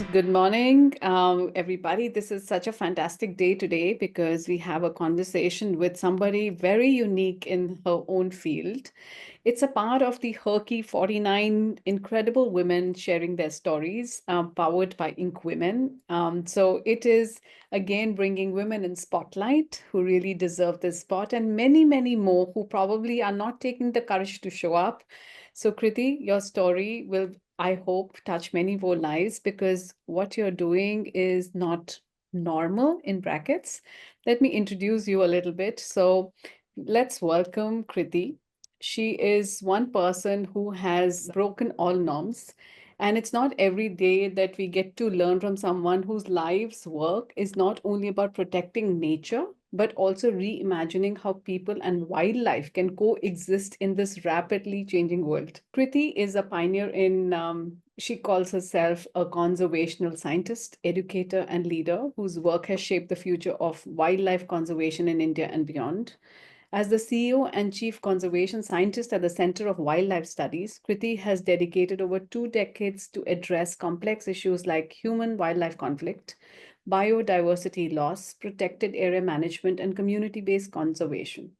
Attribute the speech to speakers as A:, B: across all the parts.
A: Good morning, everybody. This is such a fantastic day today because we have a conversation with somebody very unique in her own field. It's a part of the Herky 49 incredible women sharing their stories, powered by INKWomen. So it is again bringing women in spotlight who really deserve this spot, and many, many more who probably are not taking the courage to show up. So, Krithi, your story will, I hope, touch many more lives because what you're doing is not normal in brackets. Let me introduce you a little bit. So, let's welcome Krithi. She is one person who has broken all norms. And it's not every day that we get to learn from someone whose life's work is not only about protecting nature, but also reimagining how people and wildlife can coexist in this rapidly changing world. Krithi is a pioneer in, she calls herself a conservational scientist, educator, and leader whose work has shaped the future of wildlife conservation in India and beyond. As the CEO and Chief Conservation Scientist at the Center of Wildlife Studies, Krithi has dedicated over 2 decades to address complex issues like human-wildlife conflict, biodiversity loss, protected area management, and community-based conservation.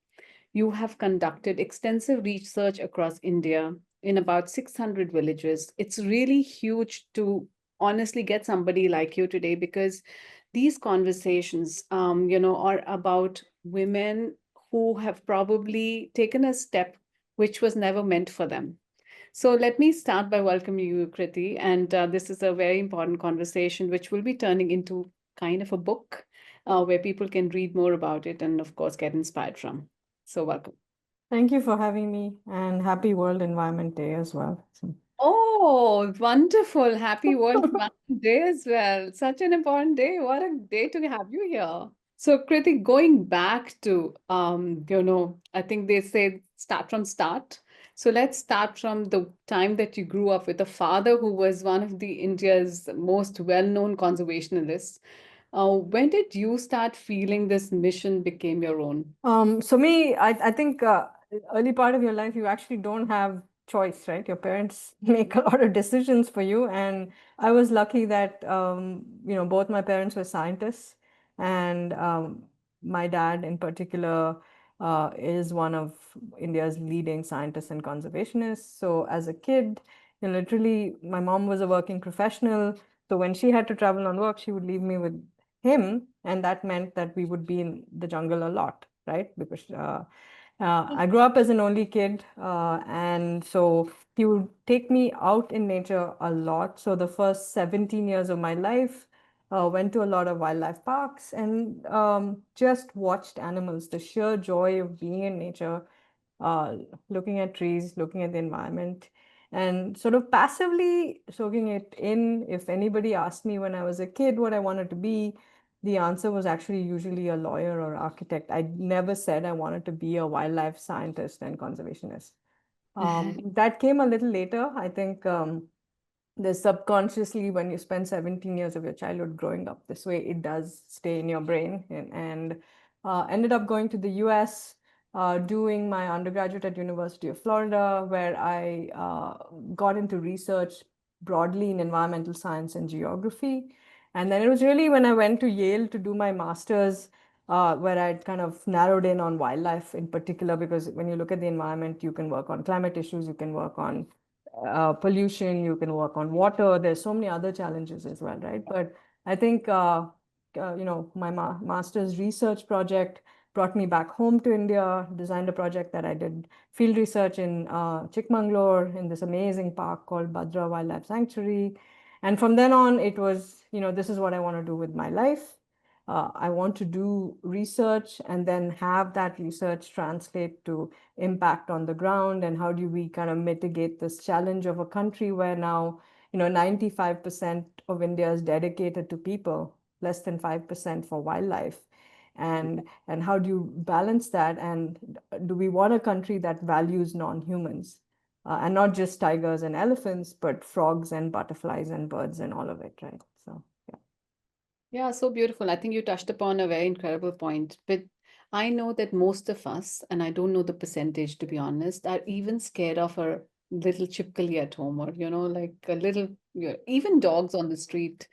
A: You have conducted extensive research across India in about 600 villages. It's really huge to honestly get somebody like you today because these conversations, are about women who have probably taken a step which was never meant for them. So let me start by welcoming you, Krithi. And this is a very important conversation, which will be turning into kind of a book where people can read more about it and, of course, get inspired from. So welcome.
B: Thank you for having me, and happy World Environment Day as well.
A: Oh, wonderful. Happy World Environment Day as well. Such an important day. What a day to have you here. So, Krithi, going back to, I think they say start from start. So let's start from the time that you grew up with a father who was one of the India's most well-known conservationists. When did you start feeling this mission became your own?
B: I think early part of your life, you actually don't have choice, right? Your parents make a lot of decisions for you. And I was lucky that, both my parents were scientists, and my dad in particular is one of India's leading scientists and conservationists. So as a kid, literally, my mom was a working professional. So when she had to travel on work, she would leave me with him, and that meant that we would be in the jungle a lot, right? Because I grew up as an only kid, and so he would take me out in nature a lot. So the first 17 years of my life, went to a lot of wildlife parks and just watched animals. The sheer joy of being in nature, uh, looking at trees, looking at the environment, and sort of passively soaking it in. If anybody asked me when I was a kid what I wanted to be, the answer was actually usually a lawyer or architect. I never said I wanted to be a wildlife scientist and conservationist. That came a little later. I think there's subconsciously, when you spend 17 years of your childhood growing up this way, it does stay in your brain. And ended up going to the US, doing my undergraduate at University of Florida, where I got into research broadly in environmental science and geography. And then it was really when I went to Yale to do my master's, where I'd kind of narrowed in on wildlife in particular, because when you look at the environment, you can work on climate issues, you can work on pollution, you can work on water. There's so many other challenges as well, right? But I think, my master's research project brought me back home to India, designed a project that I did field research in Chikmagalur in this amazing park called Bhadra Wildlife Sanctuary. And from then on, it was, this is what I want to do with my life. I want to do research and then have that research translate to impact on the ground, and how do we kind of mitigate this challenge of a country where now 95% of India is dedicated to people, less than 5% for wildlife. And how do you balance that, and do we want a country that values non-humans, and not just tigers and elephants, but frogs and butterflies and birds and all of it, right? So
A: Yeah, so beautiful. I think you touched upon a very incredible point. But I know that most of us, and I don't know the percentage to be honest, are even scared of a little chipkali at home or, like a little Yeah, even dogs on the street.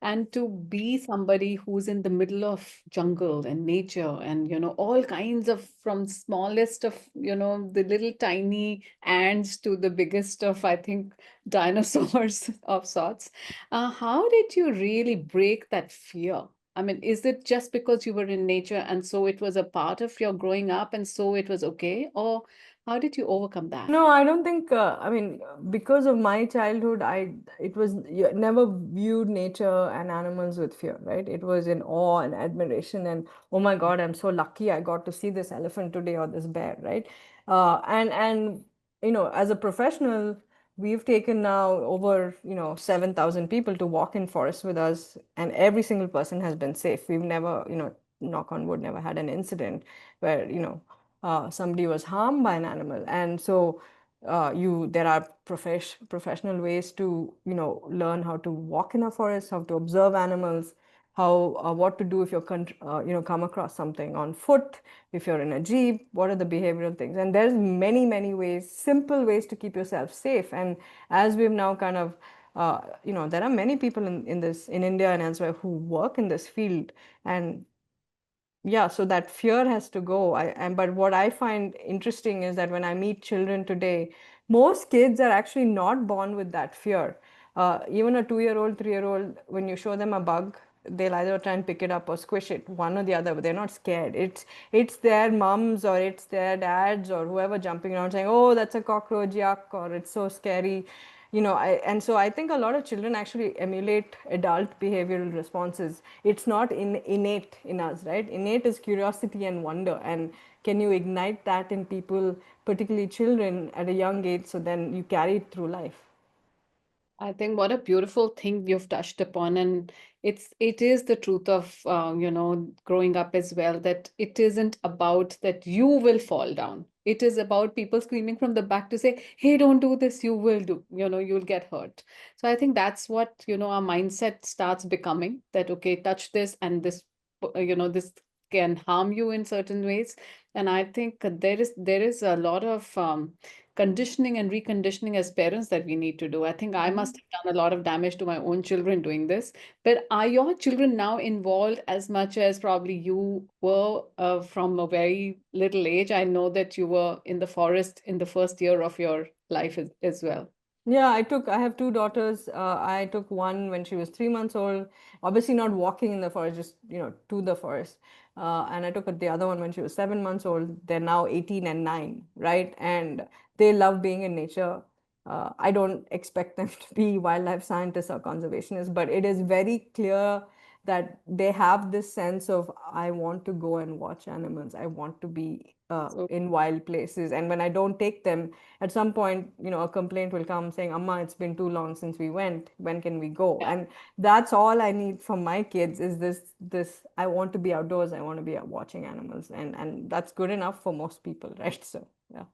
A: And to be somebody who's in the middle of jungle and nature and, all kinds of, from smallest of, the little tiny ants to the biggest of, I think, dinosaurs of sorts. How did you really break that fear? I mean, is it just because you were in nature and so it was a part of your growing up and so it was okay? Or how did you overcome that?
B: No, I don't think, I mean, because of my childhood, it was never viewed nature and animals with fear, right? It was in awe and admiration and, oh my God, I'm so lucky I got to see this elephant today or this bear, right? As a professional, we've taken now over, 7,000 people to walk in forests with us, and every single person has been safe. We've never, knock on wood, never had an incident where, somebody was harmed by an animal. And so there are professional ways to learn how to walk in a forest, how to observe animals, how what to do if come across something on foot, if you're in a jeep, what are the behavioral things. And there's many ways, simple ways to keep yourself safe. And as we've now kind of there are many people in India and elsewhere who work in this field. And yeah, so that fear has to go. But what I find interesting is that when I meet children today, most kids are actually not born with that fear. Even a 2-year-old, 3-year-old, when you show them a bug, they'll either try and pick it up or squish it, one or the other, but they're not scared. It's their mums or it's their dads or whoever jumping around saying, "Oh, that's a cockroach, yuck," or "It's so scary." And so I think a lot of children actually emulate adult behavioral responses. It's not innate in us, right? Innate is curiosity and wonder. And can you ignite that in people, particularly children, at a young age, so then you carry it through life?
A: I think what a beautiful thing you've touched upon, and it is the truth of growing up as well, that it isn't about that you will fall down. It is about people screaming from the back to say, "Hey, don't do this. You will do. You'll get hurt." So I think that's what our mindset starts becoming. That okay, touch this, and this can harm you in certain ways. And I think there is a lot of conditioning and reconditioning as parents that we need to do. I think I
B: Mhm.
A: must have done a lot of damage to my own children doing this. But are your children now involved as much as probably you were from a very little age? I know that you were in the forest in the first year of your life as well.
B: Yeah, I have two daughters. I took one when she was 3 months old, obviously not walking in the forest, just, to the forest. And I took the other one when she was 7 months old. They're now 18 and 9, right? And they love being in nature. I don't expect them to be wildlife scientists or conservationists, but it is very clear that they have this sense of, I want to go and watch animals. I want to be
A: So
B: in wild places. And when I don't take them, at some point, a complaint will come saying, "Amma, it's been too long since we went. When can we go?"
A: yeah.
B: And that's all I need from my kids is this I want to be outdoors. I want to be out watching animals. And that's good enough for most people, right? So, yeah.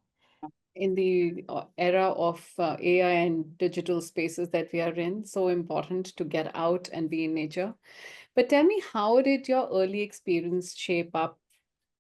A: In the era of AI and digital spaces that we are in, so important to get out and be in nature. But tell me, how did your early experience shape up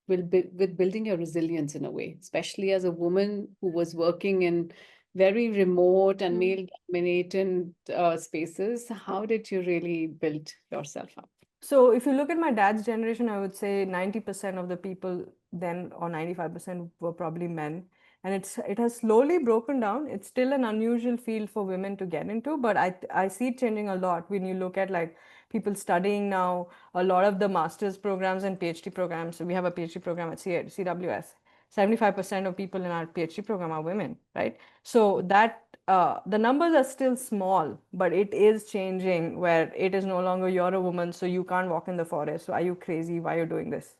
A: with building your resilience in a way, especially as a woman who was working in very remote and male-dominated spaces? How did you really build yourself up?
B: So if you look at my dad's generation, I would say 90% of the people then, or 95% were probably men. And it has slowly broken down. It's still an unusual field for women to get into, but I see it changing a lot when you look at like people studying now, a lot of the master's programs and PhD programs. So we have a PhD program at CWS. 75% of people in our PhD program are women, right? So that the numbers are still small, but it is changing where it is no longer you're a woman, so you can't walk in the forest. So are you crazy? Why are you doing this?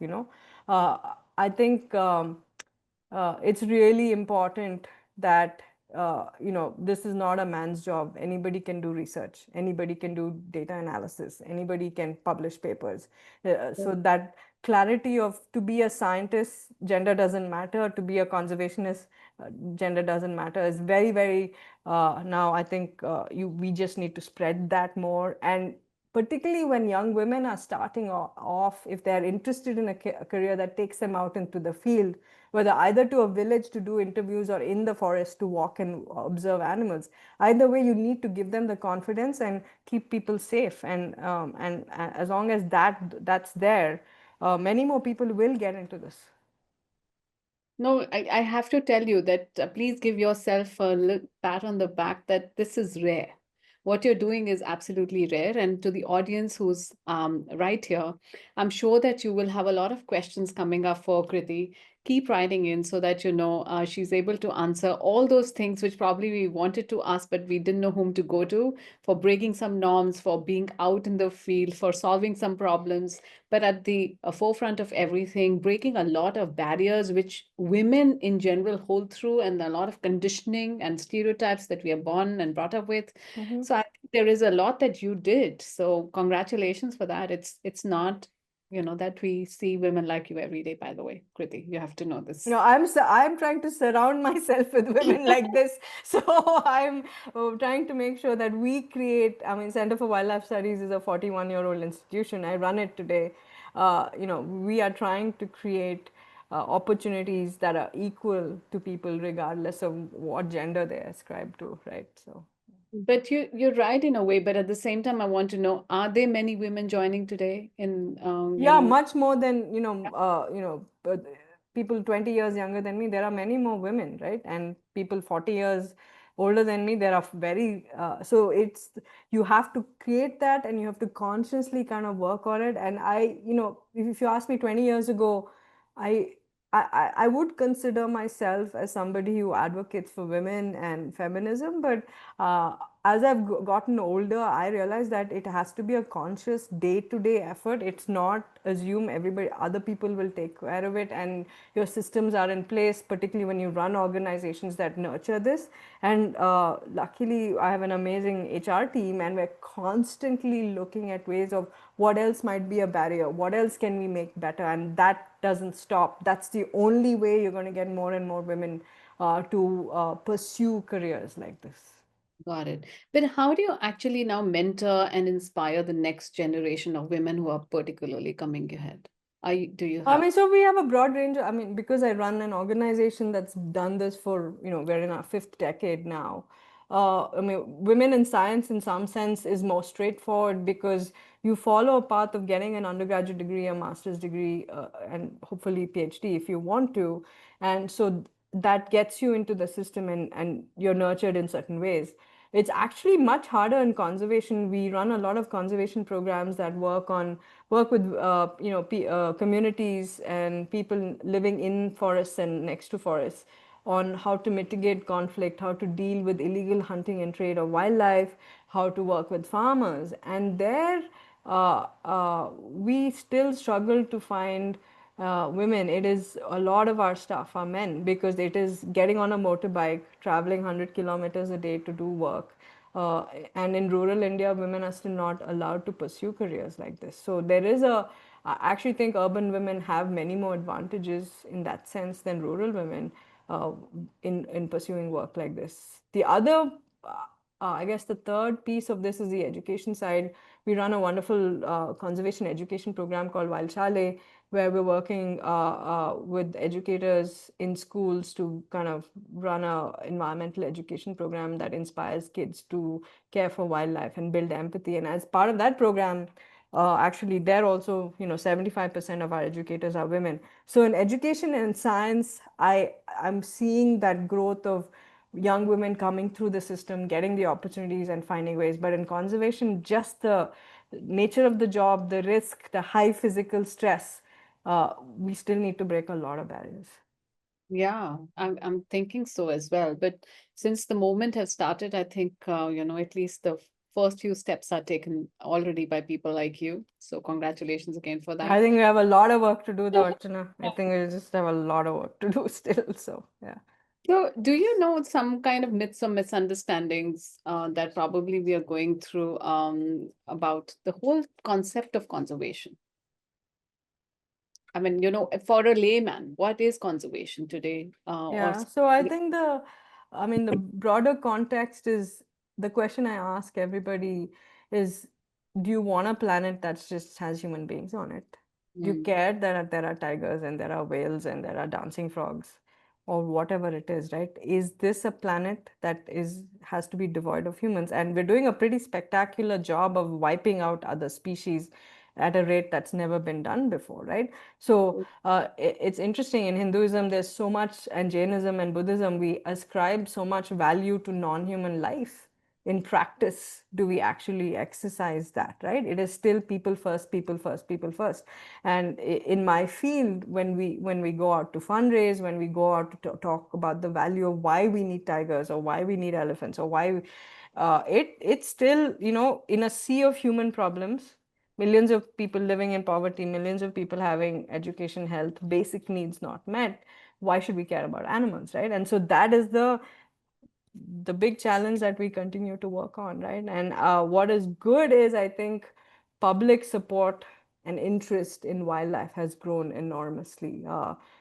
B: Uh, I think it's really important that this is not a man's job. Anybody can do research. Anybody can do data analysis. Anybody can publish papers. So that clarity of to be a scientist, gender doesn't matter. To be a conservationist, gender doesn't matter. Is very now I think we just need to spread that more. And particularly when young women are starting off, if they're interested in a career that takes them out into the field, whether either to a village to do interviews or in the forest to walk and observe animals, either way, you need to give them the confidence and keep people safe. And as long as that's there, many more people will get into this.
A: No, I have to tell you that please give yourself a pat on the back that this is rare. What you're doing is absolutely rare. And to the audience who's right here, I'm sure that you will have a lot of questions coming up for Krithi. Keep writing in so that you know she's able to answer all those things which probably we wanted to ask, but we didn't know whom to go to, for breaking some norms, for being out in the field, for solving some problems, but at the forefront of everything, breaking a lot of barriers which women in general hold through, and a lot of conditioning and stereotypes that we are born and brought up with.
B: Mm-hmm.
A: So I think there is a lot that you did. So congratulations for that. It's not, you know, that we see women like you every day, by the way, Krithi. You have to know this.
B: No, I'm trying to surround myself with women like this. So I'm trying to make sure that we create. I mean, Center for Wildlife Studies is a 41-year-old institution. I run it today. We are trying to create opportunities that are equal to people, regardless of what gender they ascribe to, right? So.
A: But you're right in a way, but at the same time, I want to know, are there many women joining today in you
B: Yeah,
A: know,
B: much more than, people 20 years younger than me. There are many more women, right? And people 40 years older than me, there are so you have to create that and you have to consciously kind of work on it. And if you asked me 20 years ago, I, I would consider myself as somebody who advocates for women and feminism, but as I've gotten older, I realize that it has to be a conscious day-to-day effort. It's not assume other people will take care of it, and your systems are in place, particularly when you run organizations that nurture this. And luckily, I have an amazing HR team, and we're constantly looking at ways of what else might be a barrier, what else can we make better, and that doesn't stop. That's the only way you're going to get more and more women to pursue careers like this.
A: got it. But how do you actually now mentor and inspire the next generation of women who are particularly coming ahead? Do you
B: I
A: have?
B: mean, so we have a broad range. I mean, because I run an organization that's done this for, we're in our fifth decade now. I mean, women in science, in some sense, is more straightforward because you follow a path of getting an undergraduate degree, a master's degree, and hopefully PhD if you want to. And so that gets you into the system, and you're nurtured in certain ways. It's actually much harder in conservation. We run a lot of conservation programs that work with communities and people living in forests and next to forests on how to mitigate conflict, how to deal with illegal hunting and trade of wildlife, how to work with farmers. And there, we still struggle to find women. It is a lot of our staff are men because it is getting on a motorbike, traveling 100 kilometers a day to do work. And in rural India, women are still not allowed to pursue careers like this. So I actually think urban women have many more advantages in that sense than rural women uh, in pursuing work like this. I guess the third piece of this is the education side. We run a wonderful conservation education program called Wild Chale, where we're working with educators in schools to kind of run a environmental education program that inspires kids to care for wildlife and build empathy. And as part of that program, actually, there also, 75% of our educators are women. So in education and science, I'm seeing that growth of young women coming through the system, getting the opportunities and finding ways. But in conservation, just the nature of the job, the risk, the high physical stress, we still need to break a lot of barriers.
A: Yeah, I'm thinking so as well. But since the movement has started, I think at least the first few steps are taken already by people like you. So congratulations again for
B: I
A: that.
B: think we have a lot of work to do, though, Archana. I think we just have a lot of work to do still. So, yeah.
A: So, do you know some kind of myths or misunderstandings that probably we are going through about the whole concept of conservation? I mean, for a layman, what is conservation today?
B: Yeah, so I think the broader context is the question I ask everybody is do you want a planet that just has human beings on it? Do you
A: Mm,
B: care that there are tigers and there are whales and there are dancing frogs or whatever it is, right? Is this a planet that is has to be devoid of humans? And we're doing a pretty spectacular job of wiping out other species at a rate that's never been done before, right? So it's interesting in Hinduism, there's so much, and Jainism and Buddhism, we ascribe so much value to non-human life. In practice, do we actually exercise that, right? It is still people first, people first, people first. And in my field, when we go out to fundraise, when we go out to talk about the value of why we need tigers or why we need elephants or why it's still, in a sea of human problems, millions of people living in poverty, millions of people having education, health, basic needs not met. Why should we care about animals, right? And so that is the big challenge that we continue to work on, right? And what is good is, I think, public support and interest in wildlife has grown enormously.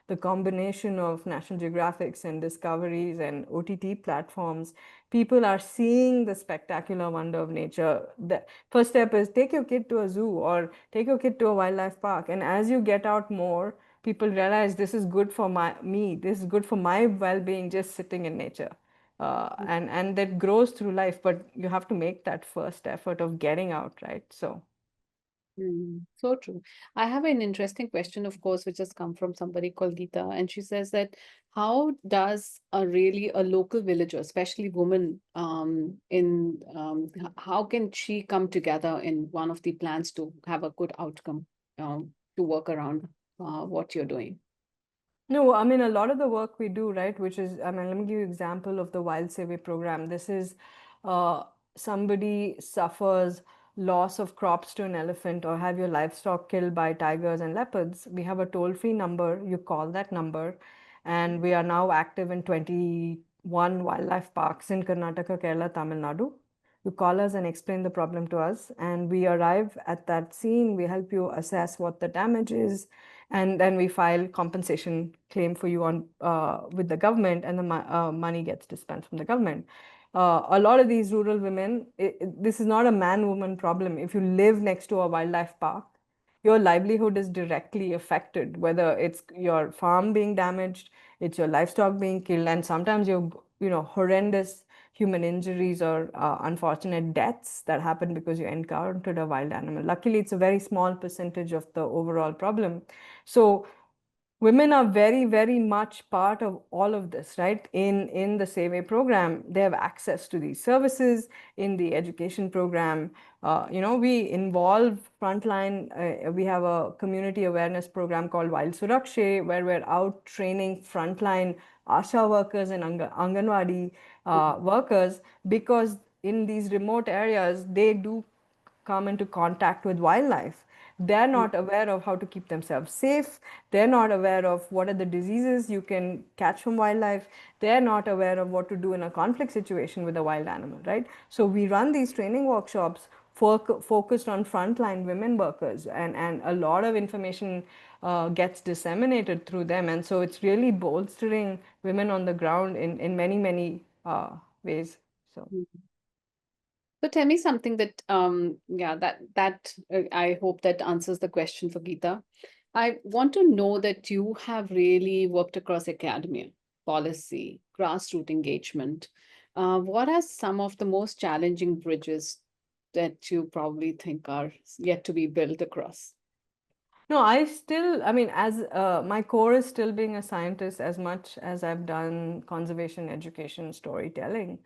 B: The combination of National Geographics and Discoveries and OTT platforms, people are seeing the spectacular wonder of nature. The first step is take your kid to a zoo or take your kid to a wildlife park. And as you get out more, people realize this is good for me, this is good for my well-being, just sitting in nature. And that grows through life, but you have to make that first effort of getting out, right? So
A: So true. I have an interesting question, of course, which has come from somebody called Geeta, and she says that how does a local villager, especially woman, how can she come together in one of the plans to have a good outcome, to work around what you're doing?
B: no, I mean, a lot of the work we do, right, which is, I mean, let me give you an example of the Wild Survey program. This is uh, somebody suffers loss of crops to an elephant or have your livestock killed by tigers and leopards. We have a toll-free number. You call that number, and we are now active in 21 wildlife parks in Karnataka, Kerala, Tamil Nadu. You call us and explain the problem to us, and we arrive at that scene. We help you assess what the damage is, and then we file compensation claim for you on with the government, and the money gets dispensed from the government. A lot of these rural women, this is not a man-woman problem. If you live next to a wildlife park, your livelihood is directly affected, whether it's your farm being damaged, it's your livestock being killed, and sometimes horrendous human injuries or unfortunate deaths that happen because you encountered a wild animal. Luckily, it's a very small percentage of the overall problem. So women are very, very much part of all of this, right? In the Save program, they have access to these services. In the education program, we involve frontline. We have a community awareness program called Wild Surakshe, where we're out training frontline ASHA workers and Anganwadi workers, because in these remote areas, they do come into contact with wildlife. They're not aware of how to keep themselves safe. They're not aware of what are the diseases you can catch from wildlife. They're not aware of what to do in a conflict situation with a wild animal, right? So we run these training workshops focused on frontline women workers, and a lot of information gets disseminated through them. And so it's really bolstering women on the ground in many, many ways. So.
A: Mm. So tell me something that, yeah, I hope that answers the question for Geeta. I want to know that you have really worked across academia, policy, grassroots engagement. What are some of the most challenging bridges that you probably think are yet to be built across?
B: No, I mean, as my core is still being a scientist as much as I've done conservation, education, storytelling.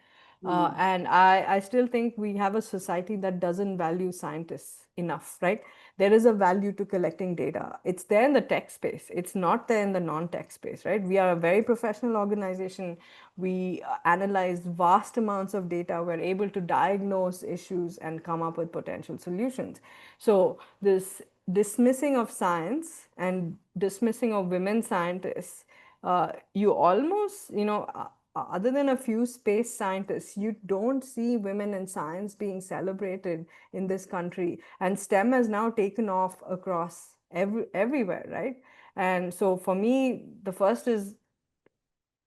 A: Mm,
B: And I still think we have a society that doesn't value scientists enough, right? There is a value to collecting data. It's there in the tech space. It's not there in the non-tech space, right? We are a very professional organization. We analyze vast amounts of data. We're able to diagnose issues and come up with potential solutions. So this dismissing of science and dismissing of women scientists, you almost, other than a few space scientists, you don't see women in science being celebrated in this country. And STEM has now taken off across everywhere, right? And so for me, the first is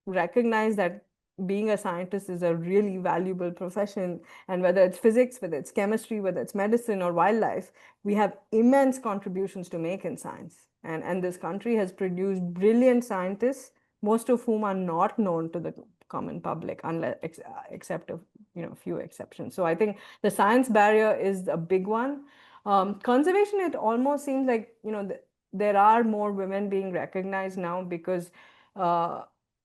B: recognize that being a scientist is a really valuable profession. And whether it's physics, whether it's chemistry, whether it's medicine or wildlife, we have immense contributions to make in science. And this country has produced brilliant scientists, most of whom are not known to the common public, unless except a few exceptions. So I think the science barrier is a big one. Conservation, it almost seems like there are more women being recognized now because uh,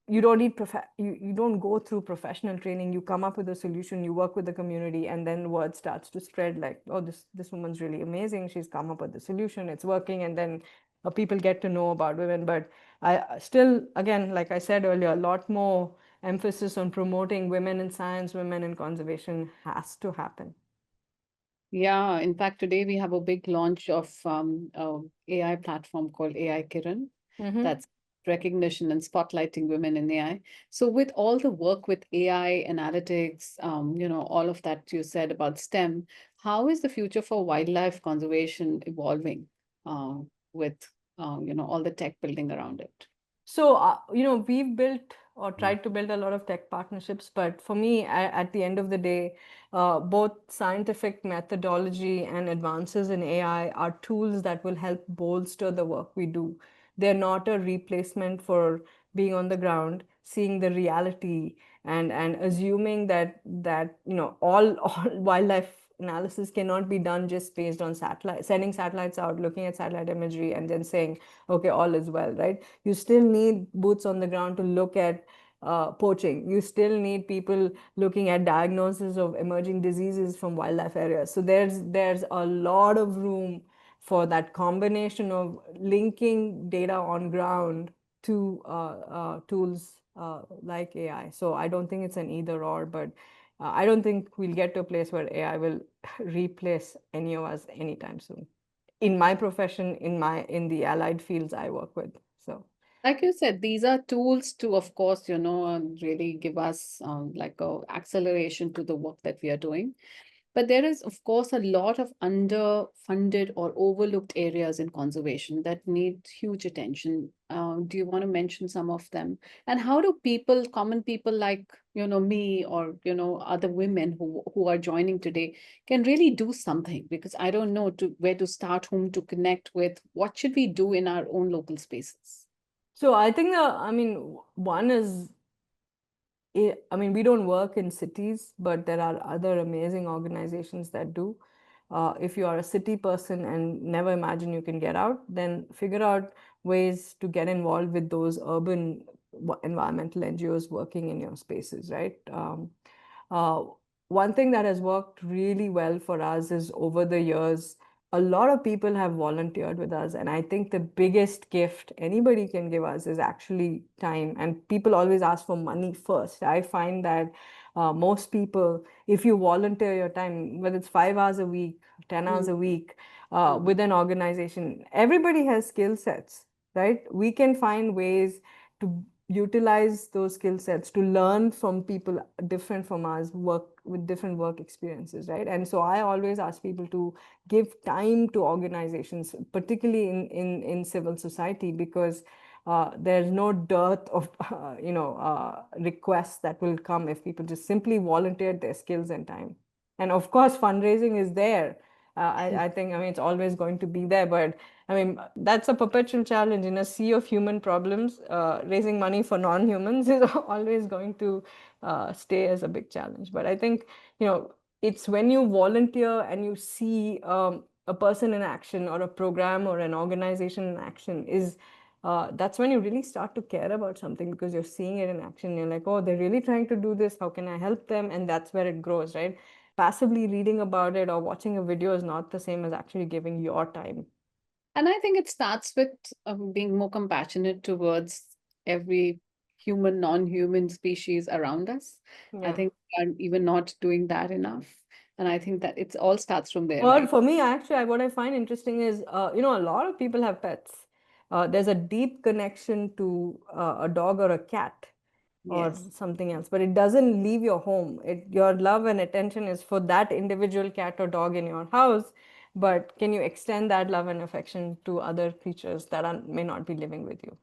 B: you don't need you don't go through professional training. You come up with a solution, you work with the community, and then word starts to spread like, oh, this woman's really amazing, she's come up with the solution, it's working. And then people get to know about women. But I still, again, like I said earlier, a lot more emphasis on promoting women in science, women in conservation has to happen.
A: Yeah, in fact, today we have a big launch of AI platform called AI Kiran.
B: Mm-hmm.
A: That's recognition and spotlighting women in AI. So with all the work with AI analytics, all of that you said about STEM, how is the future for wildlife conservation evolving uh, with all the tech building around it?
B: So, we've built or tried to build a lot of tech partnerships, but for me, at the end of the day, both scientific methodology and advances in AI are tools that will help bolster the work we do. They're not a replacement for being on the ground, seeing the reality, and assuming that all wildlife analysis cannot be done just based on satellite, sending satellites out, looking at satellite imagery, and then saying, okay, all is well, right? You still need boots on the ground to look at poaching. You still need people looking at diagnosis of emerging diseases from wildlife areas. So there's a lot of room for that combination of linking data on ground to tools like AI. So I don't think it's an either or, but I don't think we'll get to a place where AI will replace any of us anytime soon. In my profession, in the allied fields I work with. So.
A: Like you said, these are tools to, of course, really give us like a acceleration to the work that we are doing. But there is, of course, a lot of underfunded or overlooked areas in conservation that need huge attention. Do you want to mention some of them? And how do people, common people like, me or, other women who are joining today can really do something? Because I don't know where to start, whom to connect with. What should we do in our own local spaces?
B: So I think one is, I mean, we don't work in cities, but there are other amazing organizations that do. If you are a city person and never imagine you can get out, then figure out ways to get involved with those urban environmental NGOs working in your spaces, right? Uh, One thing that has worked really well for us is over the years, a lot of people have volunteered with us. And I think the biggest gift anybody can give us is actually time. And people always ask for money first. I find that most people, if you volunteer your time, whether it's 5 hours a week, 10 hours a week,
A: Mm.
B: with an organization, everybody has skill sets, right? We can find ways to utilize those skill sets to learn from people different from us, work with different work experiences, right? And so I always ask people to give time to organizations, particularly in civil society, because there's no dearth of requests that will come if people just simply volunteer their skills and time. And of course, fundraising is there. I think, I mean, it's always going to be there, but I mean, that's a perpetual challenge in a sea of human problems. Raising money for non-humans is always going to stay as a big challenge. But I think, it's when you volunteer and you see a person in action or a program or an organization in action is that's when you really start to care about something because you're seeing it in action. You're like, oh, they're really trying to do this. How can I help them? And that's where it grows, right? Passively reading about it or watching a video is not the same as actually giving your time.
A: And I think it starts with being more compassionate towards every human, non-human species around us. I
B: Yeah.
A: think we are even not doing that enough. And I think that it all starts from there,
B: Well,
A: right?
B: for me, actually, what I find interesting is, a lot of people have pets. There's a deep connection to a dog or a cat or
A: Yes.
B: something else, but it doesn't leave your home. Your love and attention is for that individual cat or dog in your house, but can you extend that love and affection to other creatures that may not be living with you?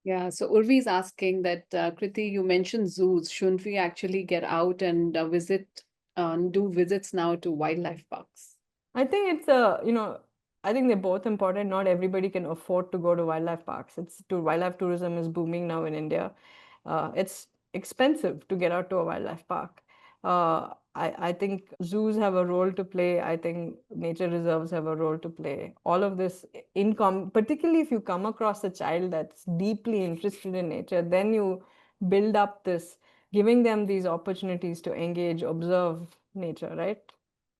A: Yeah, so Urvi is asking that, Krithi, you mentioned zoos. Shouldn't we actually get out and do visits now to wildlife parks?
B: I think it's a, I think they're both important. Not everybody can afford to go to wildlife parks. Wildlife tourism is booming now in India. It's expensive to get out to a wildlife park. I think zoos have a role to play. I think nature reserves have a role to play. All of this particularly if you come across a child that's deeply interested in nature, then you build up this, giving them these opportunities to engage, observe nature, right?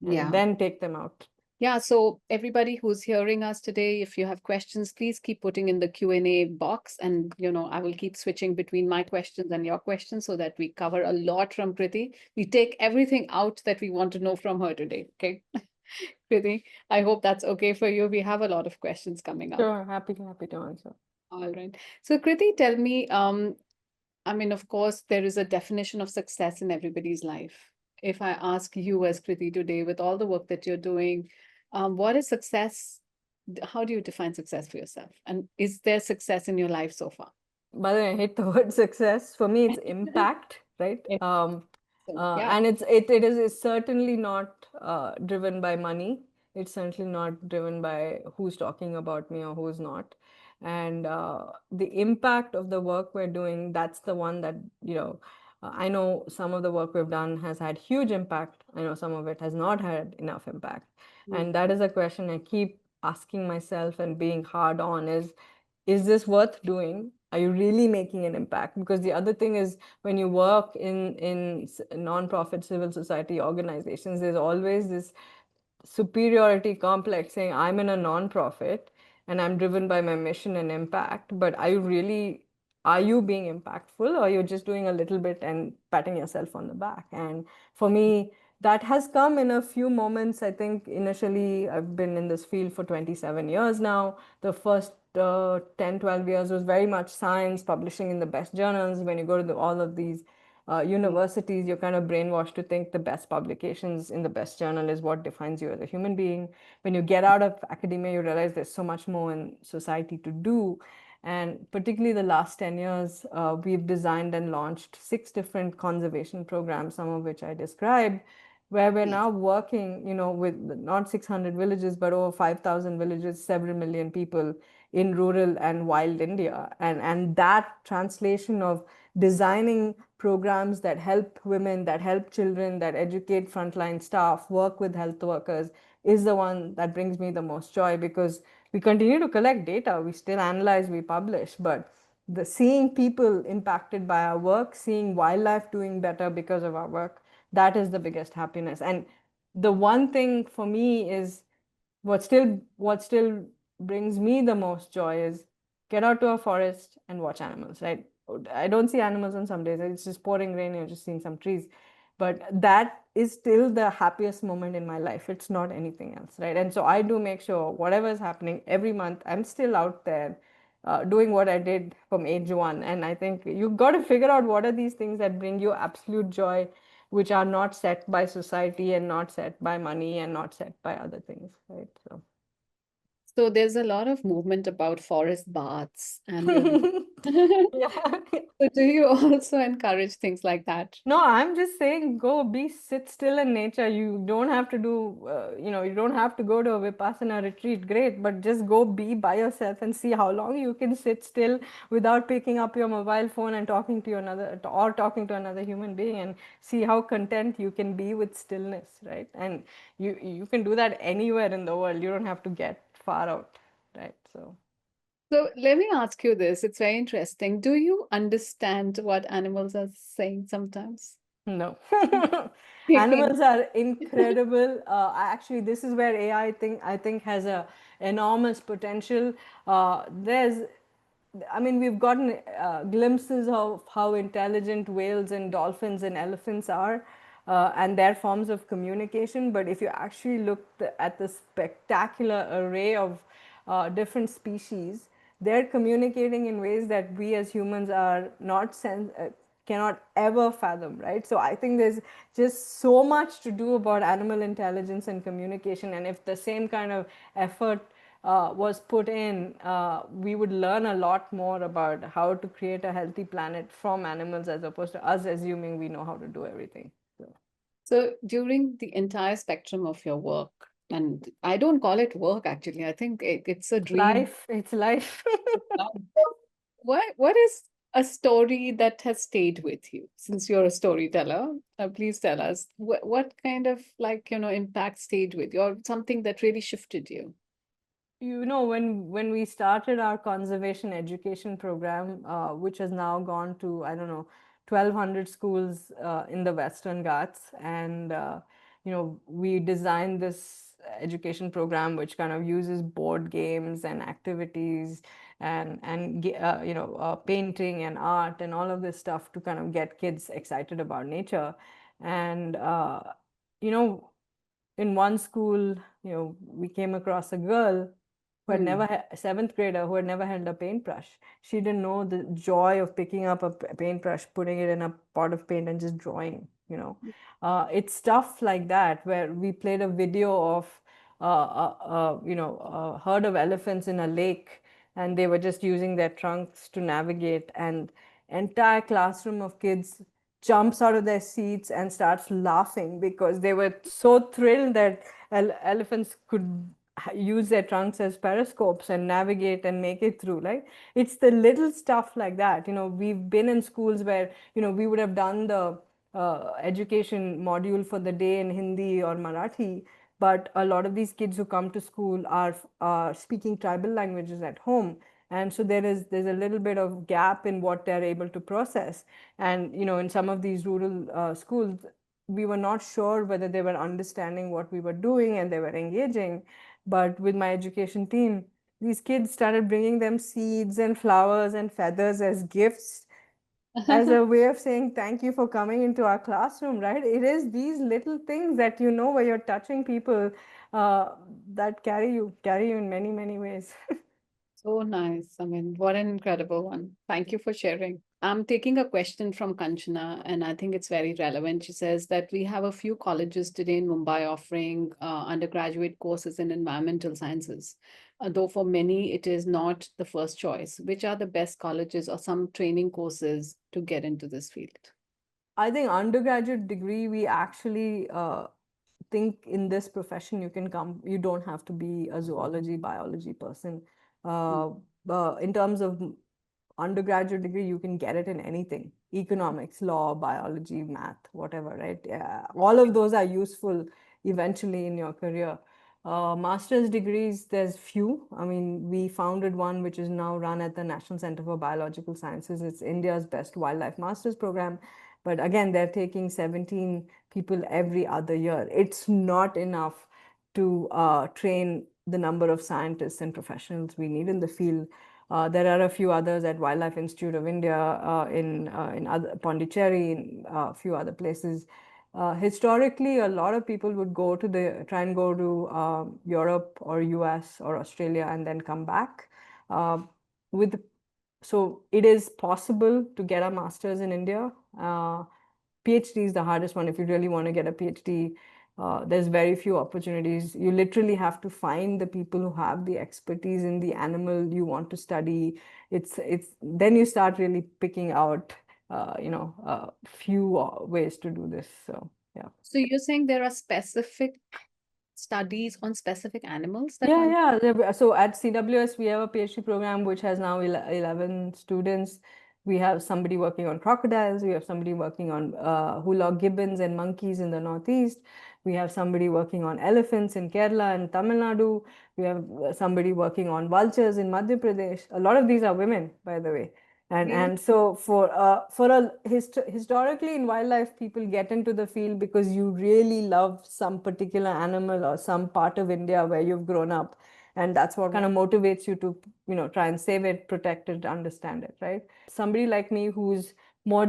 B: And
A: Yeah.
B: then take them out.
A: Yeah, so everybody who's hearing us today, if you have questions, please keep putting in the Q&A box, and I will keep switching between my questions and your questions so that we cover a lot from Kriti. We take everything out that we want to know from her today. Okay, Kriti, I hope that's okay for you. We have a lot of questions coming up.
B: Sure, happy to answer.
A: All right. So Kriti, tell me, I mean, of course, there is a definition of success in everybody's life. If I ask you as Kriti today, with all the work that you're doing, what is success? How do you define success for yourself? And is there success in your life so far?
B: By the way, I hate the word success. For me, it's impact, right?
A: Yes. So, yeah.
B: And it's certainly not driven by money. It's certainly not driven by who's talking about me or who's not. And the impact of the work we're doing, that's the one that, I know some of the work we've done has had huge impact. I know some of it has not had enough impact. And that is a question I keep asking myself and being hard on is this worth doing? Are you really making an impact? Because the other thing is when you work in non-profit civil society organizations, there's always this superiority complex saying I'm in a non-profit and I'm driven by my mission and impact, but are you being impactful, or you're just doing a little bit and patting yourself on the back? And for me, that has come in a few moments. I think initially I've been in this field for 27 years now. The first 10, 12 years was very much science, publishing in the best journals. When you go to all of these universities, you're kind of brainwashed to think the best publications in the best journal is what defines you as a human being. When you get out of academia, you realize there's so much more in society to do. And particularly the last 10 years, we've designed and launched 6 different conservation programs, some of which I described, where we're
A: Yes.
B: now working, with not 600 villages, but over 5,000 villages, several million people in rural and wild India. And that translation of designing programs that help women, that help children, that educate frontline staff, work with health workers is the one that brings me the most joy, because we continue to collect data, we still analyze, we publish, but the seeing people impacted by our work, seeing wildlife doing better because of our work, that is the biggest happiness. And the one thing for me is what still brings me the most joy is get out to a forest and watch animals, right? I don't see animals on some days. It's just pouring rain, you're just seeing some trees. But that is still the happiest moment in my life. It's not anything else, right? And so I do make sure whatever is happening every month, I'm still out there doing what I did from age one. And I think you've got to figure out what are these things that bring you absolute joy, which are not set by society and not set by money and not set by other things, right? So.
A: So there's a lot of movement about forest baths and
B: Yeah.
A: So do you also encourage things like that?
B: No, I'm just saying sit still in nature. You don't have to you don't have to go to a Vipassana retreat, great, but just go be by yourself and see how long you can sit still without picking up your mobile phone and talking to another human being, and see how content you can be with stillness, right? And you can do that anywhere in the world. You don't have to get far out, right? So.
A: So let me ask you this. It's very interesting. Do you understand what animals are saying sometimes?
B: No. Animals are incredible. Actually, this is where AI I think has a enormous potential. We've gotten glimpses of how intelligent whales and dolphins and elephants are, and their forms of communication. But if you actually look at the spectacular array of different species, they're communicating in ways that we as humans are not cannot ever fathom, right? So I think there's just so much to do about animal intelligence and communication, and if the same kind of effort was put in, we would learn a lot more about how to create a healthy planet from animals as opposed to us assuming we know how to do everything. So,
A: So during the entire spectrum of your work, and I don't call it work actually, I think it's a dream.
B: life, it's life.
A: What is a story that has stayed with you since you're a storyteller? Please tell us what kind of like, impact stayed with you or something that really shifted you?
B: You know, when we started our conservation education program, which has now gone to, I don't know, 1,200 schools in the Western Ghats, and we designed this education program which kind of uses board games and activities and painting and art and all of this stuff to kind of get kids excited about nature. And you know, in one school, we came across a girl who had never
A: Hmm.
B: had, a seventh grader who had never held a paintbrush. She didn't know the joy of picking up a paintbrush, putting it in a pot of paint, and just drawing. It's stuff like that where we played a video of a herd of elephants in a lake, and they were just using their trunks to navigate, and entire classroom of kids jumps out of their seats and starts laughing because they were so thrilled that elephants could use their trunks as periscopes and navigate and make it through. Like, it's the little stuff like that. We've been in schools where we would have done the education module for the day in Hindi or Marathi, but a lot of these kids who come to school are speaking tribal languages at home, and so there's a little bit of gap in what they're able to process. And in some of these rural schools, we were not sure whether they were understanding what we were doing and they were engaging. But with my education team, these kids started bringing them seeds and flowers and feathers as gifts, as a way of saying thank you for coming into our classroom, right? It is these little things that where you're touching people, uh, that carry you in many, many ways.
A: So nice. I mean, what an incredible one. Thank you for sharing. I'm taking a question from Kanchana, and I think it's very relevant. She says that we have a few colleges today in Mumbai offering undergraduate courses in environmental sciences, though for many it is not the first choice. Which are the best colleges or some training courses to get into this field?
B: I think undergraduate degree, we actually think in this profession you don't have to be a zoology, biology person.
A: Mm.
B: Uh, in terms of undergraduate degree, you can get it in anything: economics, law, biology, math, whatever, right? Yeah, all of those are useful eventually in your career. Master's degrees, there's few. I mean, we founded one which is now run at the National Center for Biological Sciences. It's India's best wildlife master's program. But again, they're taking 17 people every other year. It's not enough to train the number of scientists and professionals we need in the field. There are a few others at Wildlife Institute of India, in other Pondicherry, in a few other places. Historically, a lot of people would try and go to Europe or US or Australia and then come back. Uh, with So it is possible to get a master's in India. PhD is the hardest one. If you really want to get a PhD, there's very few opportunities. You literally have to find the people who have the expertise in the animal you want to study. It's then you start really picking out, few ways to do this. So yeah.
A: So you're saying there are specific studies on specific animals that
B: Yeah,
A: one.
B: yeah. So at CWS, we have a PhD program which has now 11 students. We have somebody working on crocodiles. We have somebody working on hulog gibbons and monkeys in the Northeast. We have somebody working on elephants in Kerala and Tamil Nadu. We have somebody working on vultures in Madhya Pradesh. A lot of these are women, by the way. And
A: Really?
B: and so historically in wildlife, people get into the field because you really love some particular animal or some part of India where you've grown up, and that's what kind of motivates you to try and save it, protect it, understand it, right? Somebody like me who's more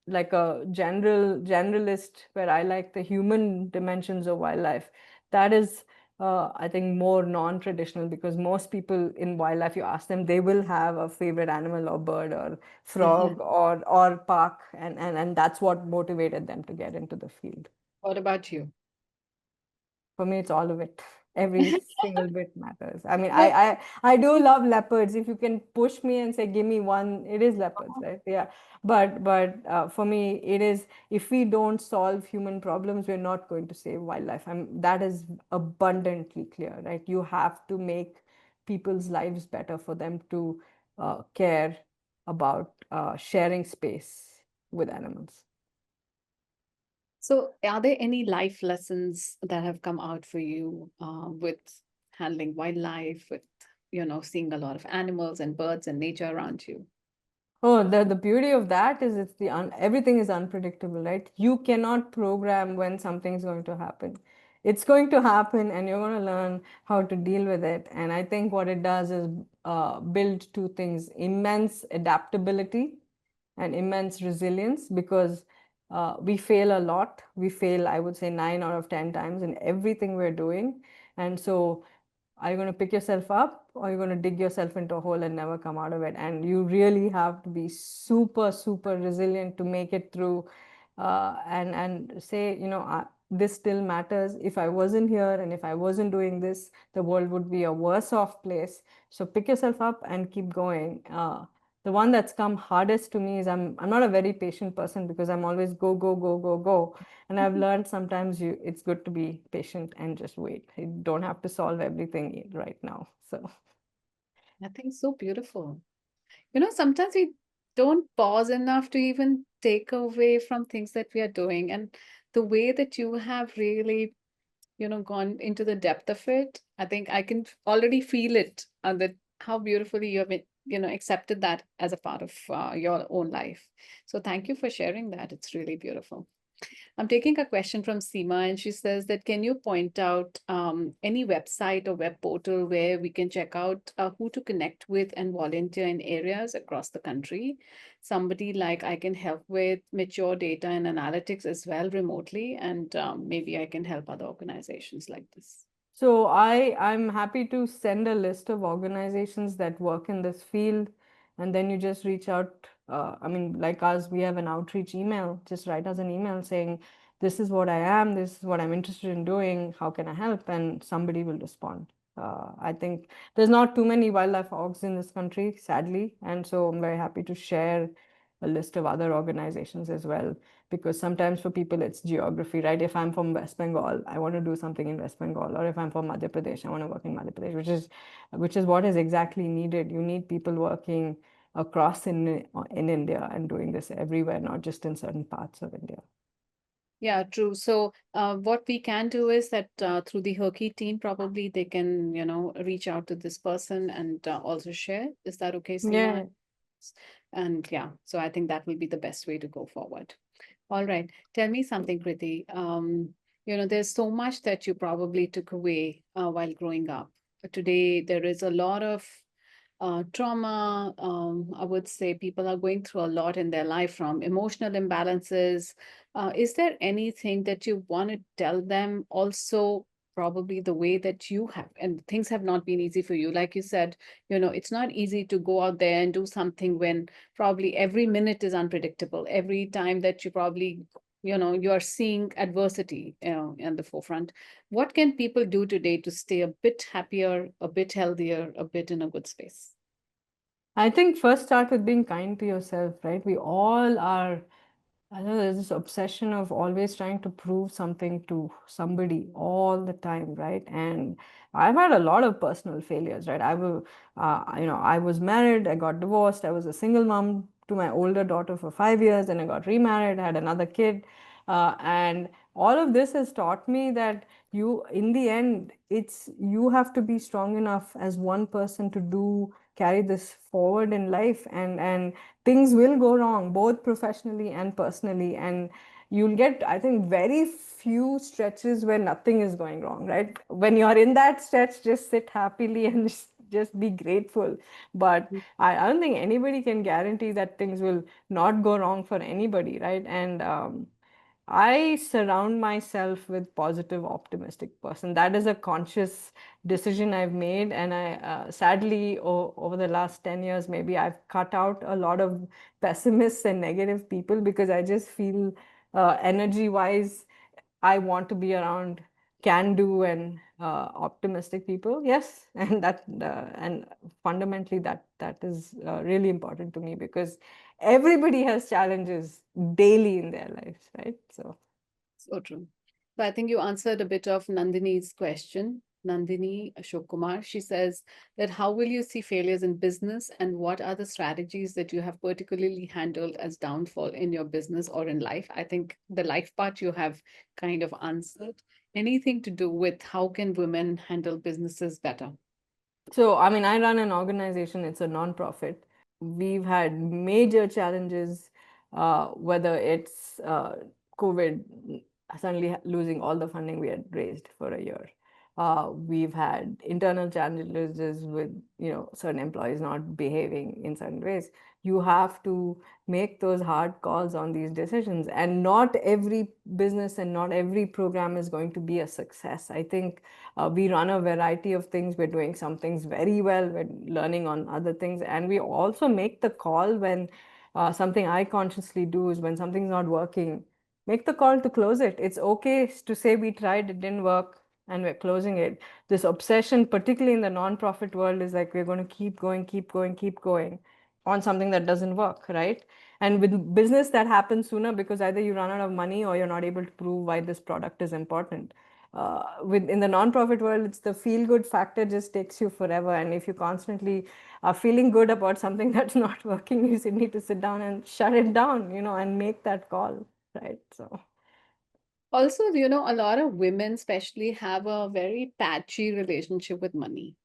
B: like a generalist, where I like the human dimensions of wildlife, that is I think more non-traditional, because most people in wildlife, you ask them, they will have a favorite animal or bird or frog or park, and that's what motivated them to get into the field.
A: What about you?
B: For me, it's all of it. Every single bit matters. I mean, I do love leopards. If you can push me and say, give me one, it is leopards, right? Yeah. But for me, it is, if we don't solve human problems, we're not going to save wildlife. That is abundantly clear, right? You have to make people's lives better for them to care about sharing space with animals.
A: So, are there any life lessons that have come out for you with handling wildlife, with, seeing a lot of animals and birds and nature around you?
B: Oh, the beauty of that is it's the everything is unpredictable, right? You cannot program when something's going to happen. It's going to happen, and you're going to learn how to deal with it. And I think what it does is build two things: immense adaptability and immense resilience, because we fail a lot. We fail, I would say, 9 out of 10 times in everything we're doing. And so are you going to pick yourself up, or are you going to dig yourself into a hole and never come out of it? And you really have to be super, super resilient to make it through, and say, this still matters. If I wasn't here and if I wasn't doing this, the world would be a worse off place. So pick yourself up and keep going. The one that's come hardest to me is I'm not a very patient person, because I'm always go, go, go, go, go. And I've learned sometimes it's good to be patient and just wait. You don't have to solve everything right now. So
A: I think so beautiful. Sometimes we don't pause enough to even take away from things that we are doing. And the way that you have really, gone into the depth of it, I think I can already feel it, that how beautifully you have, accepted that as a part of your own life. So thank you for sharing that. It's really beautiful. I'm taking a question from Seema, and she says that can you point out any website or web portal where we can check out who to connect with and volunteer in areas across the country? Somebody like I can help with mature data and analytics as well remotely, and maybe I can help other organizations like this.
B: So I'm happy to send a list of organizations that work in this field, and then you just reach out. I mean, like us, we have an outreach email. Just write us an email saying, "This is what I am. This is what I'm interested in doing. How can I help?" And somebody will respond. I think there's not too many wildlife orgs in this country, sadly, and so I'm very happy to share a list of other organizations as well, because sometimes for people it's geography, right? If I'm from West Bengal, I want to do something in West Bengal, or if I'm from Madhya Pradesh, I want to work in Madhya Pradesh, which is what is exactly needed. You need people working across in India and doing this everywhere, not just in certain parts of India.
A: Yeah, true. So, what we can do is that through the Herky team, probably they can, reach out to this person and also share. Is that okay, Seema?
B: Yeah.
A: And yeah, so I think that will be the best way to go forward. All right. Tell me something, Krithi. There's so much that you probably took away while growing up. Today, there is a lot of trauma. I would say people are going through a lot in their life from emotional imbalances. Is there anything that you want to tell them also? Probably the way that you have, and things have not been easy for you. Like you said, it's not easy to go out there and do something when probably every minute is unpredictable. Every time that you probably, you're seeing adversity, in the forefront. What can people do today to stay a bit happier, a bit healthier, a bit in a good space?
B: I think first start with being kind to yourself, right? We all are. I know there's this obsession of always trying to prove something to somebody all the time, right? And I've had a lot of personal failures, right? I was married, I got divorced, I was a single mom to my older daughter for 5 years, and I got remarried, had another kid, and all of this has taught me that in the end, you have to be strong enough as one person to carry this forward in life, and things will go wrong both professionally and personally, and you'll get, I think, very few stretches where nothing is going wrong, right? When you're in that stretch, just sit happily and just be grateful. But I don't think anybody can guarantee that things will not go wrong for anybody, right? And I surround myself with positive, optimistic person. That is a conscious decision I've made, and I sadly over the last 10 years, maybe I've cut out a lot of pessimists and negative people, because I just feel energy-wise, I want to be around can-do and optimistic people. Yes, and and fundamentally that is really important to me because everybody has challenges daily in their lives, right? So
A: So true. So I think you answered a bit of Nandini's question. Nandini Ashok Kumar, she says that how will you see failures in business and what are the strategies that you have particularly handled as downfall in your business or in life? I think the life part you have kind of answered. Anything to do with how can women handle businesses better?
B: So, I mean, I run an organization, it's a non-profit. We've had major challenges, whether it's COVID, suddenly losing all the funding we had raised for a year. We've had internal challenges with, certain employees not behaving in certain ways. You have to make those hard calls on these decisions, and not every business and not every program is going to be a success. I think we run a variety of things. We're doing some things very well. We're learning on other things. And we also make the call when something I consciously do is when something's not working, make the call to close it. It's okay to say we tried, it didn't work, and we're closing it. This obsession, particularly in the nonprofit world, is like we're going to keep going, keep going, keep going on something that doesn't work, right? And with business, that happens sooner because either you run out of money or you're not able to prove why this product is important. With in the nonprofit world, it's the feel good factor just takes you forever. And if you constantly are feeling good about something that's not working, you need to sit down and shut it down, and make that call, right? So
A: Also, a lot of women, especially, have a very patchy relationship with money.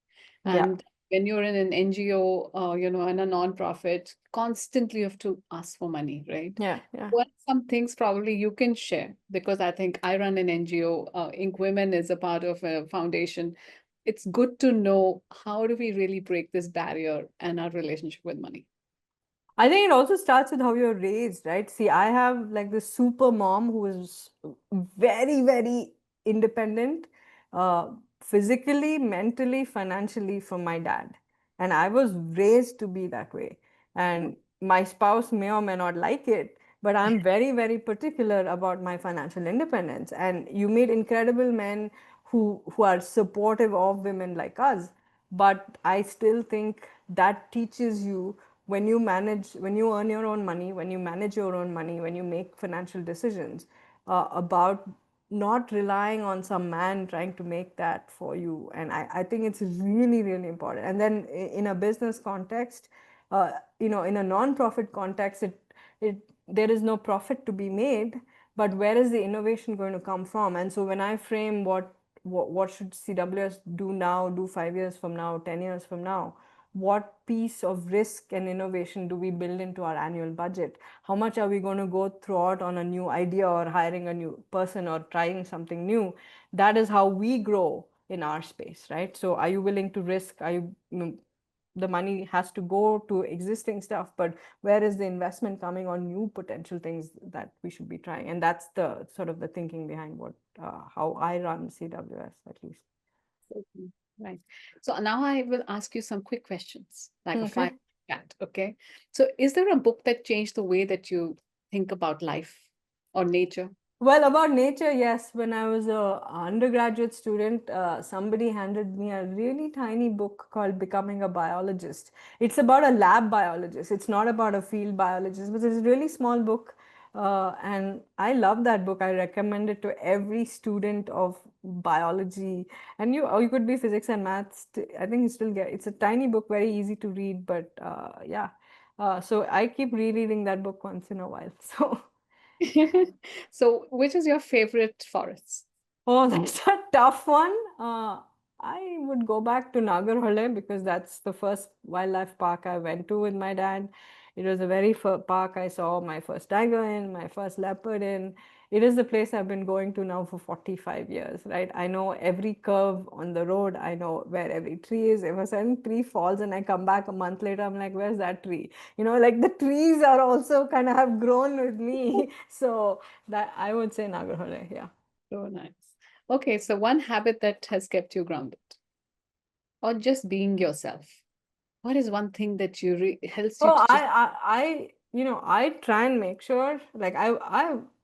B: yeah,
A: And when you're in an NGO, in a nonprofit, constantly you have to ask for money, right?
B: yeah, yeah.
A: What are some things probably you can share? Because I think I run an NGO, INKWomen is a part of a foundation. It's good to know how do we really break this barrier and our relationship with money.
B: I think it also starts with how you're raised, right? See, I have like this super mom who is very, very independent, uh, physically, mentally, financially from my dad. And I was raised to be that way. And my spouse may or may not like it, but I'm very, very particular about my financial independence. And you meet incredible men who are supportive of women like us. But I still think that teaches you when you earn your own money, when you manage your own money, when you make financial decisions, about not relying on some man trying to make that for you. And I think it's really, really important. And then in a business context, in a non-profit context, there is no profit to be made, but where is the innovation going to come from? And so when I frame what should CWS do now, do 5 years from now, 10 years from now, what piece of risk and innovation do we build into our annual budget? How much are we going to go throughout on a new idea or hiring a new person or trying something new? That is how we grow in our space, right? So are you willing to risk? The money has to go to existing stuff, but where is the investment coming on new potential things that we should be trying? And that's the sort of the thinking behind how I run CWS, at least.
A: Mhm. Right. So now I will ask you some quick questions, like a
B: Okay.
A: five chat. Okay. So is there a book that changed the way that you think about life or nature?
B: Well, about nature, yes. When I was a undergraduate student, somebody handed me a really tiny book called Becoming a Biologist. It's about a lab biologist. It's not about a field biologist, but it's a really small book. And I love that book. I recommend it to every student of biology. And you could be physics and maths. I think you still get. It's a tiny book, very easy to read. But yeah, so I keep rereading that book once in a while. So.
A: So which is your favorite forest?
B: Oh, that's a tough one. I would go back to Nagarhole because that's the first wildlife park I went to with my dad. It was the very first park I saw my first tiger in, my first leopard in. It is the place I've been going to now for 45 years, right? I know every curve on the road. I know where every tree is. If a certain tree falls and I come back a month later, I'm like, where's that tree? Like the trees are also kind of have grown with me. So that I would say Nagarhole, yeah.
A: So nice. Okay, so one habit that has kept you grounded or just being yourself. What is one thing that helps you
B: Oh,
A: to just
B: I try and make sure, like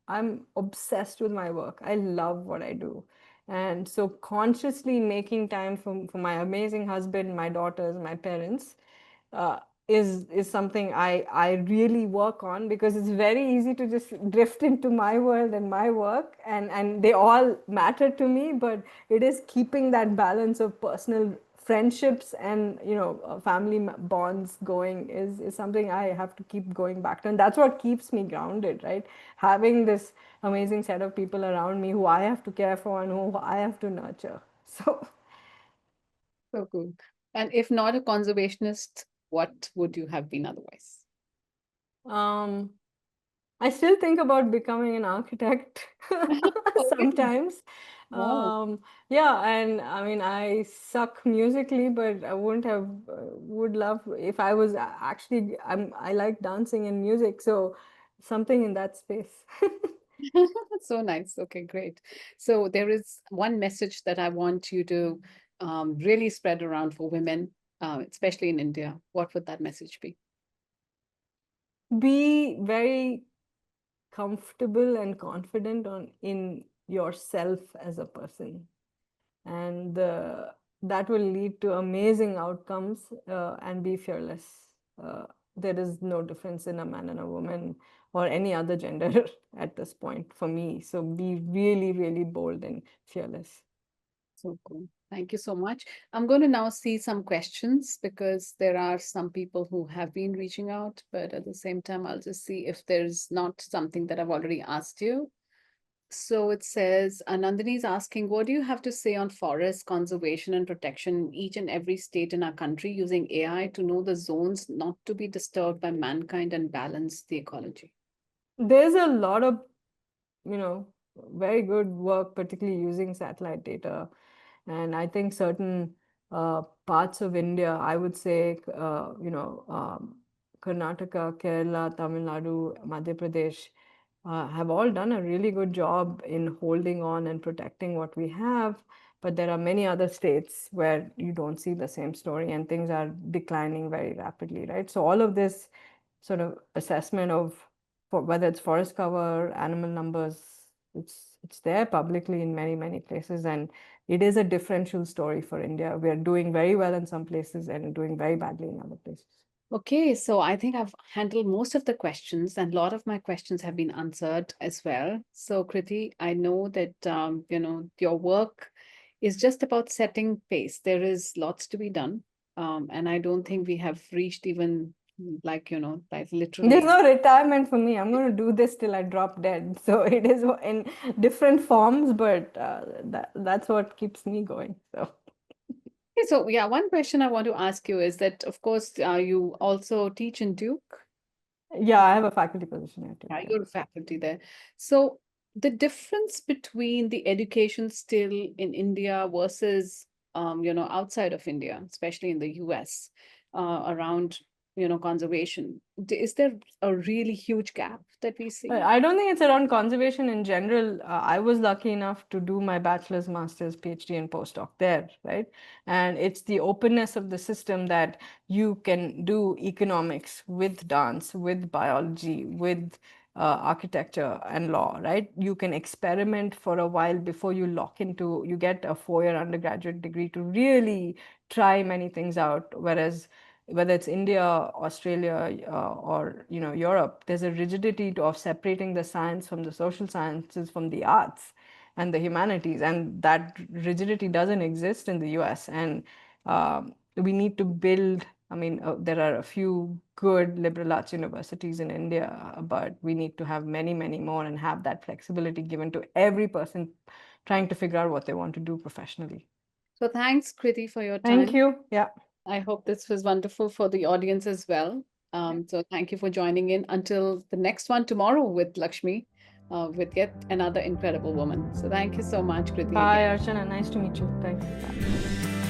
B: I'm obsessed with my work. I love what I do. And so consciously making time for my amazing husband, my daughters, my parents, uh, is something I really work on, because it's very easy to just drift into my world and my work, and they all matter to me, but it is keeping that balance of personal friendships and family bonds going is something I have to keep going back to, and that's what keeps me grounded, right? Having this amazing set of people around me who I have to care for and who I have to nurture. So
A: So cool. And if not a conservationist, what would you have been otherwise?
B: um I still think about becoming an architect
A: Okay.
B: sometimes.
A: Wow.
B: Yeah, and I mean, I suck musically, but I wouldn't have, would love if I was actually, I like dancing and music, so something in that space.
A: So nice. Okay, great. So there is one message that I want you to really spread around for women, especially in India. What would that message be?
B: Be very comfortable and confident in yourself as a person, and that will lead to amazing outcomes, and be fearless. There is no difference in a man and a woman or any other gender at this point for me. So be really, really bold and fearless.
A: So cool. Thank you so much. I'm going to now see some questions because there are some people who have been reaching out, but at the same time, I'll just see if there's not something that I've already asked you. So it says, Nandini is asking, what do you have to say on forest conservation and protection in each and every state in our country using AI to know the zones not to be disturbed by mankind and balance the ecology?
B: There's a lot of, you know, very good work, particularly using satellite data. And I think certain parts of India, I would say, Karnataka, Kerala, Tamil Nadu, Madhya Pradesh, have all done a really good job in holding on and protecting what we have. But there are many other states where you don't see the same story and things are declining very rapidly, right? So all of this sort of assessment of whether it's forest cover, animal numbers, it's there publicly in many, many places, and it is a differential story for India. We are doing very well in some places and doing very badly in other places.
A: Okay, so I think I've handled most of the questions, and a lot of my questions have been answered as well. So, Krithi, I know that your work is just about setting pace. There is lots to be done, and I don't think we have reached even like
B: There's
A: literally.
B: no retirement for me. I'm going to do this till I drop dead. So it is in different forms, but that's what keeps me going. So
A: Okay, so yeah, one question I want to ask you is that, of course, you also teach in Duke.
B: yeah, I have a faculty position at Duke.
A: Yeah,
B: Yeah.
A: you're a faculty there. So the difference between the education still in India versus outside of India, especially in the US, around conservation, is there a really huge gap that we see?
B: I don't think it's around conservation in general. I was lucky enough to do my bachelor's, master's, PhD, and postdoc there, right? And it's the openness of the system that you can do economics with dance, with biology, with architecture and law, right? You can experiment for a while before you lock into, you get a 4-year undergraduate degree to really try many things out. Whereas whether it's India, Australia, or Europe, there's a rigidity of separating the science from the social sciences from the arts and the humanities, and that rigidity doesn't exist in the US. And we need to build. I mean, there are a few good liberal arts universities in India, but we need to have many, many more and have that flexibility given to every person trying to figure out what they want to do professionally.
A: So thanks, Kriti, for your
B: Thank
A: time.
B: you. Yeah.
A: I hope this was wonderful for the audience as well. So thank you for joining in. Until the next one tomorrow with Lakshmi, with yet another incredible woman. So thank you so much, Kriti, again.
B: Bye, Archana. Nice to meet you. Thanks. Bye.